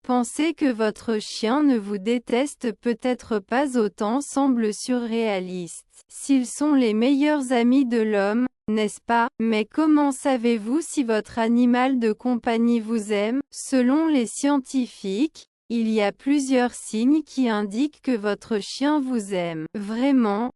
Penser que votre chien ne vous déteste peut-être pas autant semble surréaliste. S'ils sont les meilleurs amis de l'homme, n'est-ce pas? Mais comment savez-vous si votre animal de compagnie vous aime? Selon les scientifiques, il y a plusieurs signes qui indiquent que votre chien vous aime vraiment.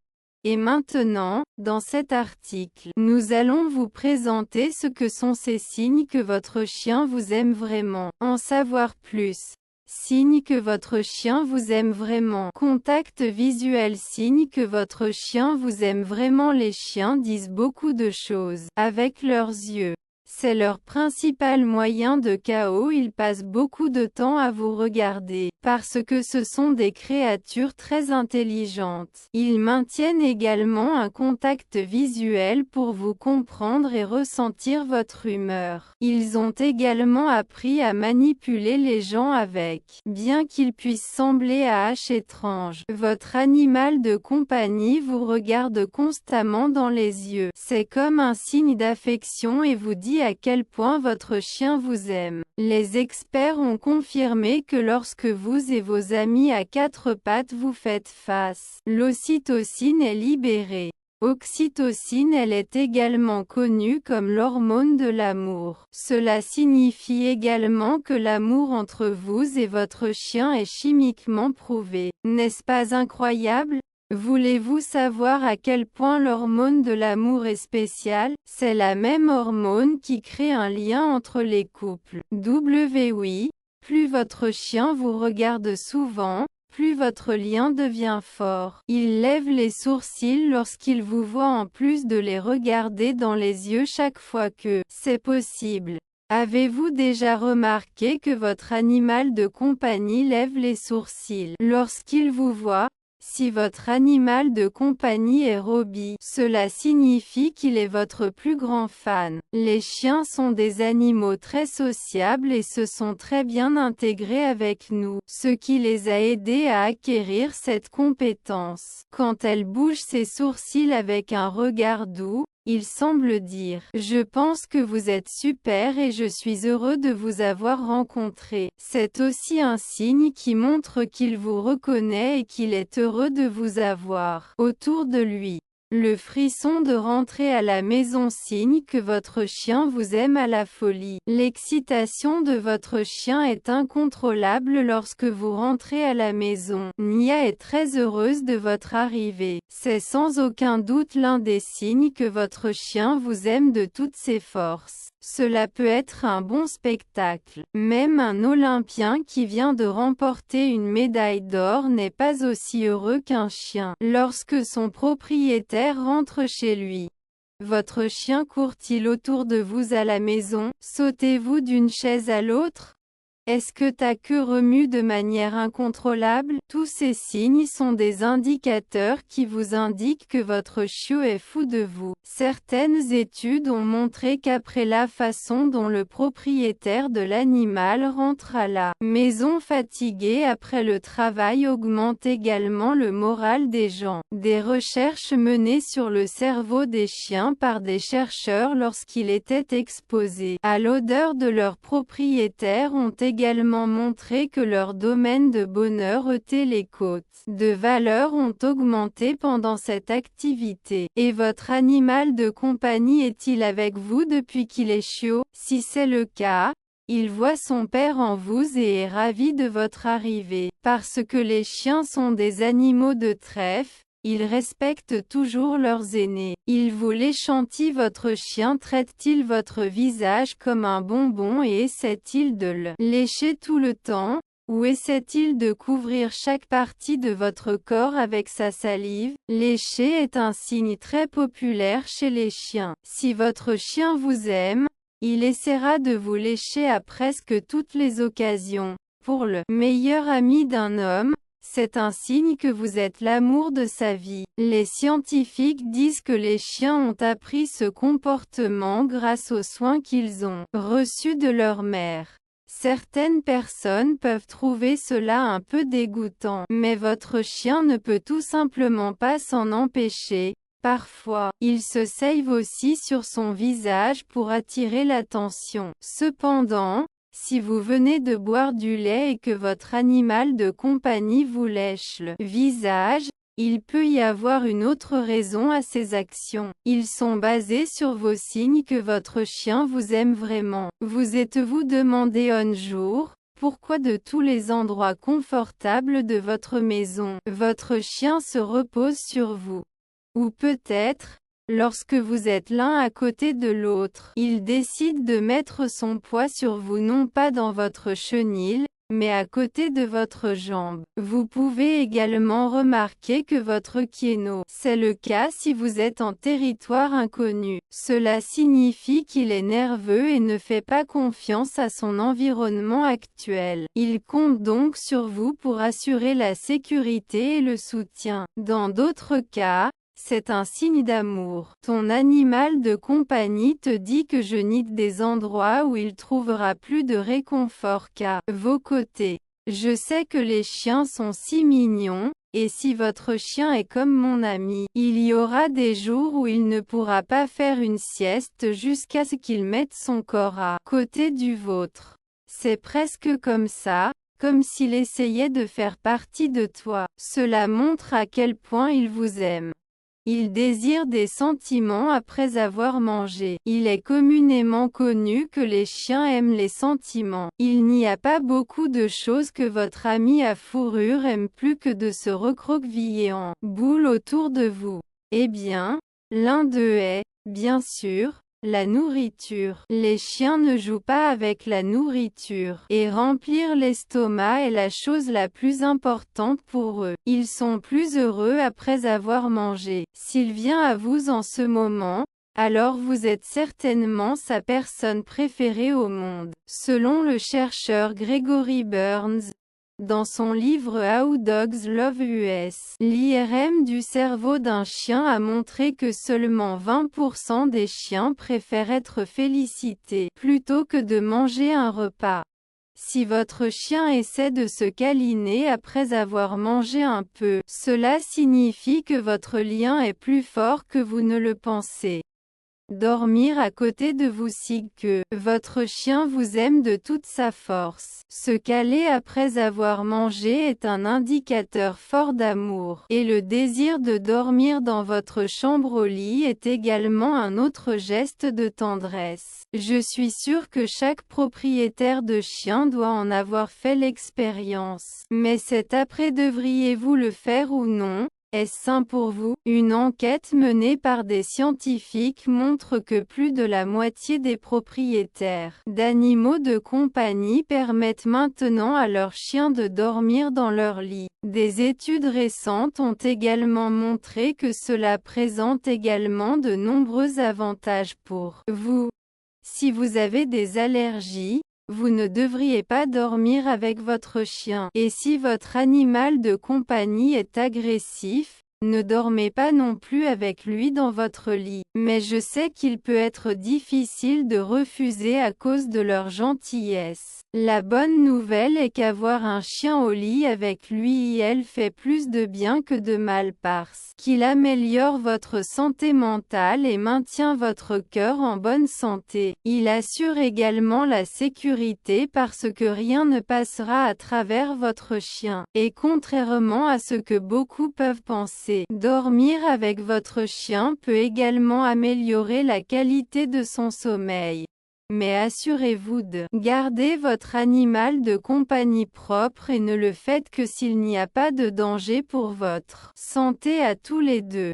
Et maintenant, dans cet article, nous allons vous présenter ce que sont ces signes que votre chien vous aime vraiment. En savoir plus. Signe que votre chien vous aime vraiment. Contact visuel. Signe que votre chien vous aime vraiment. Les chiens disent beaucoup de choses avec leurs yeux. C'est leur principal moyen de chaos. Ils passent beaucoup de temps à vous regarder, parce que ce sont des créatures très intelligentes. Ils maintiennent également un contact visuel pour vous comprendre et ressentir votre humeur. Ils ont également appris à manipuler les gens avec. Bien qu'ils puissent sembler à H étrange, votre animal de compagnie vous regarde constamment dans les yeux. C'est comme un signe d'affection et vous dit à quel point votre chien vous aime. Les experts ont confirmé que lorsque vous et vos amis à quatre pattes vous faites face, l'ocytocine est libérée. Oxytocine. Elle est également connue comme l'hormone de l'amour. Cela signifie également que l'amour entre vous et votre chien est chimiquement prouvé. N'est-ce pas incroyable? Voulez-vous savoir à quel point l'hormone de l'amour est spéciale? C'est la même hormone qui crée un lien entre les couples. Oui, plus votre chien vous regarde souvent, plus votre lien devient fort. Il lève les sourcils lorsqu'il vous voit en plus de les regarder dans les yeux chaque fois que c'est possible. Avez-vous déjà remarqué que votre animal de compagnie lève les sourcils lorsqu'il vous voit? Si votre animal de compagnie est Robbie, cela signifie qu'il est votre plus grand fan. Les chiens sont des animaux très sociables et se sont très bien intégrés avec nous, ce qui les a aidés à acquérir cette compétence. Quand elle bouge ses sourcils avec un regard doux, il semble dire « Je pense que vous êtes super et je suis heureux de vous avoir rencontré ». C'est aussi un signe qui montre qu'il vous reconnaît et qu'il est heureux de vous avoir autour de lui. Le frisson de rentrer à la maison signe que votre chien vous aime à la folie. L'excitation de votre chien est incontrôlable lorsque vous rentrez à la maison. Nia est très heureuse de votre arrivée. C'est sans aucun doute l'un des signes que votre chien vous aime de toutes ses forces. Cela peut être un bon spectacle. Même un Olympien qui vient de remporter une médaille d'or n'est pas aussi heureux qu'un chien lorsque son propriétaire rentre chez lui. Votre chien court-il autour de vous à la maison? Sautez-vous d'une chaise à l'autre? Est-ce que ta queue remue de manière incontrôlable? Tous ces signes sont des indicateurs qui vous indiquent que votre chiot est fou de vous. Certaines études ont montré qu'après la façon dont le propriétaire de l'animal rentre à la maison fatigué après le travail augmente également le moral des gens. Des recherches menées sur le cerveau des chiens par des chercheurs lorsqu'ils étaient exposés à l'odeur de leur propriétaire ont également montré que leur domaine de bonheur était les côtes de valeur ont augmenté pendant cette activité. Et votre animal de compagnie est-il avec vous depuis qu'il est chiot? Si c'est le cas, il voit son père en vous et est ravi de votre arrivée. Parce que les chiens sont des animaux de trèfle, ils respectent toujours leurs aînés. Ils vous l'échantillent. Votre chien traite-t-il votre visage comme un bonbon et essaie-t-il de le lécher tout le temps? Ou essaie-t-il de couvrir chaque partie de votre corps avec sa salive? Lécher est un signe très populaire chez les chiens. Si votre chien vous aime, il essaiera de vous lécher à presque toutes les occasions. Pour le meilleur ami d'un homme, c'est un signe que vous êtes l'amour de sa vie. Les scientifiques disent que les chiens ont appris ce comportement grâce aux soins qu'ils ont reçus de leur mère. Certaines personnes peuvent trouver cela un peu dégoûtant, mais votre chien ne peut tout simplement pas s'en empêcher. Parfois, il se sève aussi sur son visage pour attirer l'attention. Cependant, Si vous venez de boire du lait et que votre animal de compagnie vous lèche le visage, il peut y avoir une autre raison à ces actions. Ils sont basés sur vos signes que votre chien vous aime vraiment. Vous êtes-vous demandé un jour, pourquoi de tous les endroits confortables de votre maison, votre chien se repose sur vous? Ou peut-être, lorsque vous êtes l'un à côté de l'autre, il décide de mettre son poids sur vous non pas dans votre chenil, mais à côté de votre jambe. Vous pouvez également remarquer que votre quino, c'est le cas si vous êtes en territoire inconnu. Cela signifie qu'il est nerveux et ne fait pas confiance à son environnement actuel. Il compte donc sur vous pour assurer la sécurité et le soutien. Dans d'autres cas, c'est un signe d'amour. Ton animal de compagnie te dit que je nique des endroits où il trouvera plus de réconfort qu'à vos côtés. Je sais que les chiens sont si mignons, et si votre chien est comme mon ami, il y aura des jours où il ne pourra pas faire une sieste jusqu'à ce qu'il mette son corps à côté du vôtre. C'est presque comme ça, comme s'il essayait de faire partie de toi. Cela montre à quel point il vous aime. Il désire des sentiments après avoir mangé. Il est communément connu que les chiens aiment les sentiments. Il n'y a pas beaucoup de choses que votre ami à fourrure aime plus que de se recroqueviller en boule autour de vous. Eh bien, l'un d'eux est, bien sûr, la nourriture. Les chiens ne jouent pas avec la nourriture, et remplir l'estomac est la chose la plus importante pour eux. Ils sont plus heureux après avoir mangé. S'il vient à vous en ce moment, alors vous êtes certainement sa personne préférée au monde. Selon le chercheur Gregory Burns, dans son livre How Dogs Love Us, l'IRM du cerveau d'un chien a montré que seulement 20% des chiens préfèrent être félicités plutôt que de manger un repas. Si votre chien essaie de se câliner après avoir mangé un peu, cela signifie que votre lien est plus fort que vous ne le pensez. Dormir à côté de vous signe que votre chien vous aime de toute sa force. Se caler après avoir mangé est un indicateur fort d'amour. Et le désir de dormir dans votre chambre au lit est également un autre geste de tendresse. Je suis sûre que chaque propriétaire de chien doit en avoir fait l'expérience. Mais cet après devriez-vous le faire ou non? Est-ce sain pour vous? Une enquête menée par des scientifiques montre que plus de la moitié des propriétaires d'animaux de compagnie permettent maintenant à leurs chiens de dormir dans leur lit. Des études récentes ont également montré que cela présente également de nombreux avantages pour vous. Si vous avez des allergies, vous ne devriez pas dormir avec votre chien. Et si votre animal de compagnie est agressif, ne dormez pas non plus avec lui dans votre lit. Mais je sais qu'il peut être difficile de refuser à cause de leur gentillesse. La bonne nouvelle est qu'avoir un chien au lit avec lui et elle fait plus de bien que de mal parce qu'il améliore votre santé mentale et maintient votre cœur en bonne santé. Il assure également la sécurité parce que rien ne passera à travers votre chien. Et contrairement à ce que beaucoup peuvent penser, dormir avec votre chien peut également améliorer la qualité de son sommeil. Mais assurez-vous de garder votre animal de compagnie propre et ne le faites que s'il n'y a pas de danger pour votre santé à tous les deux.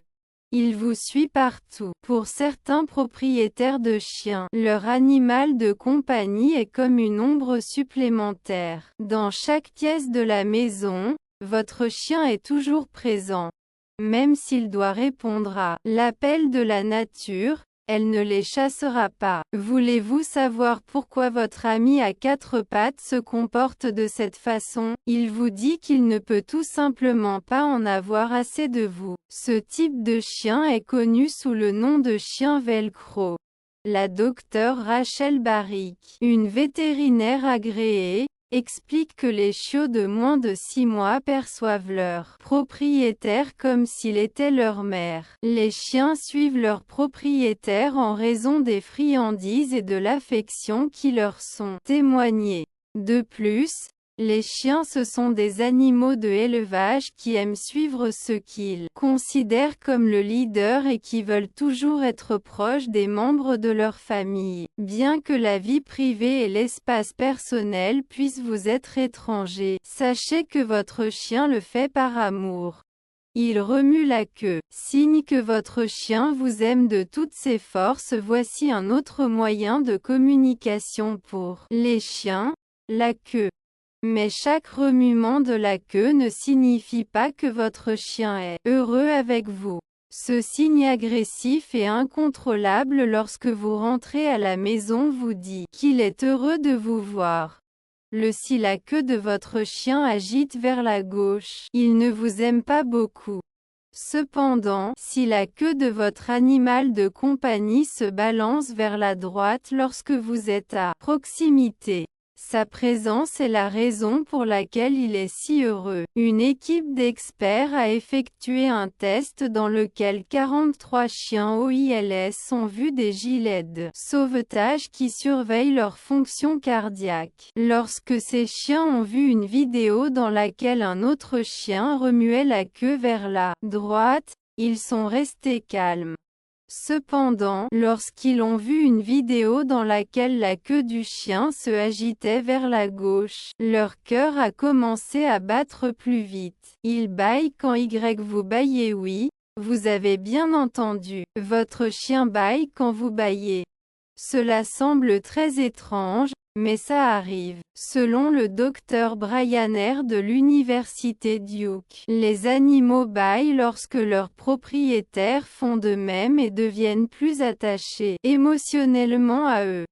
Il vous suit partout. Pour certains propriétaires de chiens, leur animal de compagnie est comme une ombre supplémentaire. Dans chaque pièce de la maison, votre chien est toujours présent. Même s'il doit répondre à l'appel de la nature, elle ne les chassera pas. Voulez-vous savoir pourquoi votre ami à quatre pattes se comporte de cette façon? Il vous dit qu'il ne peut tout simplement pas en avoir assez de vous. Ce type de chien est connu sous le nom de chien velcro. La docteure Rachel Barrick, une vétérinaire agréée, explique que les chiots de moins de 6 mois perçoivent leur propriétaire comme s'il était leur mère. Les chiens suivent leur propriétaire en raison des friandises et de l'affection qui leur sont témoignées. De plus, les chiens ce sont des animaux de élevage qui aiment suivre ceux qu'ils considèrent comme le leader et qui veulent toujours être proches des membres de leur famille. Bien que la vie privée et l'espace personnel puissent vous être étrangers, sachez que votre chien le fait par amour. Il remue la queue, signe que votre chien vous aime de toutes ses forces. Voici un autre moyen de communication pour les chiens, la queue. Mais chaque remuement de la queue ne signifie pas que votre chien est heureux avec vous. Ce signe agressif et incontrôlable lorsque vous rentrez à la maison vous dit qu'il est heureux de vous voir. Si la queue de votre chien agite vers la gauche, il ne vous aime pas beaucoup. Cependant, si la queue de votre animal de compagnie se balance vers la droite lorsque vous êtes à proximité, sa présence est la raison pour laquelle il est si heureux. Une équipe d'experts a effectué un test dans lequel 43 chiens OILS ont vu des gilets de sauvetage qui surveillent leur fonction cardiaque. Lorsque ces chiens ont vu une vidéo dans laquelle un autre chien remuait la queue vers la droite, ils sont restés calmes. Cependant, lorsqu'ils ont vu une vidéo dans laquelle la queue du chien se agitait vers la gauche, leur cœur a commencé à battre plus vite. Ils bâillent quand vous bâillez. Oui, vous avez bien entendu. Votre chien bâille quand vous bâillez. Cela semble très étrange, mais ça arrive. Selon le docteur Brian Hare de l'université Duke, les animaux bâillent lorsque leurs propriétaires font de même et deviennent plus attachés émotionnellement à eux.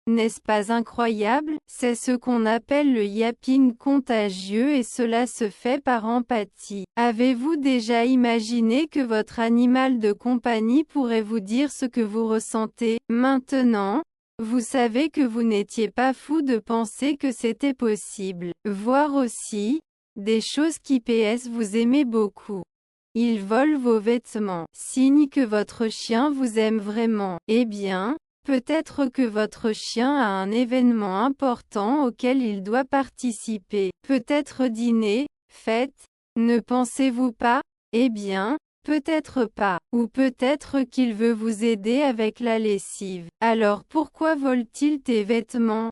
N'est-ce pas incroyable? C'est ce qu'on appelle le yapping contagieux et cela se fait par empathie. Avez-vous déjà imaginé que votre animal de compagnie pourrait vous dire ce que vous ressentez? Maintenant, vous savez que vous n'étiez pas fou de penser que c'était possible. Voir aussi, des choses qui vous aimez beaucoup. Il vole vos vêtements. Signe que votre chien vous aime vraiment. Eh bien, peut-être que votre chien a un événement important auquel il doit participer. Peut-être dîner, fête, ne pensez-vous pas? Eh bien, peut-être pas. Ou peut-être qu'il veut vous aider avec la lessive. Alors pourquoi vole-t-il tes vêtements?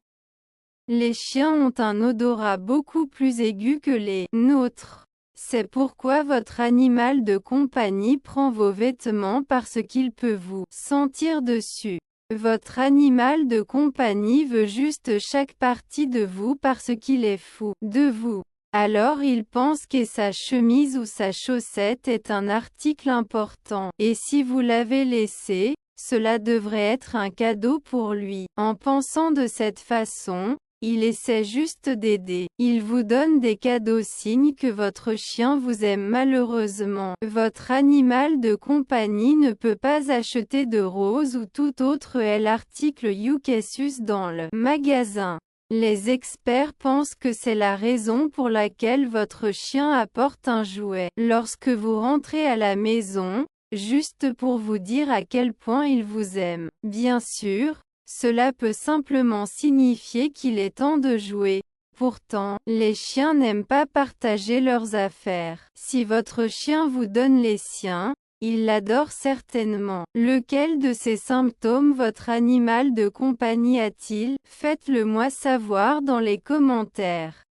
Les chiens ont un odorat beaucoup plus aigu que les nôtres. C'est pourquoi votre animal de compagnie prend vos vêtements parce qu'il peut vous sentir dessus. Votre animal de compagnie veut juste chaque partie de vous parce qu'il est fou de vous. Alors il pense que sa chemise ou sa chaussette est un article important. Et si vous l'avez laissé, cela devrait être un cadeau pour lui. En pensant de cette façon, il essaie juste d'aider. Il vous donne des cadeaux, signe que votre chien vous aime. Malheureusement, votre animal de compagnie ne peut pas acheter de roses ou tout autre article Youcasus dans le magasin. Les experts pensent que c'est la raison pour laquelle votre chien apporte un jouet lorsque vous rentrez à la maison, juste pour vous dire à quel point il vous aime. Bien sûr, cela peut simplement signifier qu'il est temps de jouer. Pourtant, les chiens n'aiment pas partager leurs affaires. Si votre chien vous donne les siens, il l'adore certainement. Lequel de ces symptômes votre animal de compagnie a-t-il? Faites-le moi savoir dans les commentaires.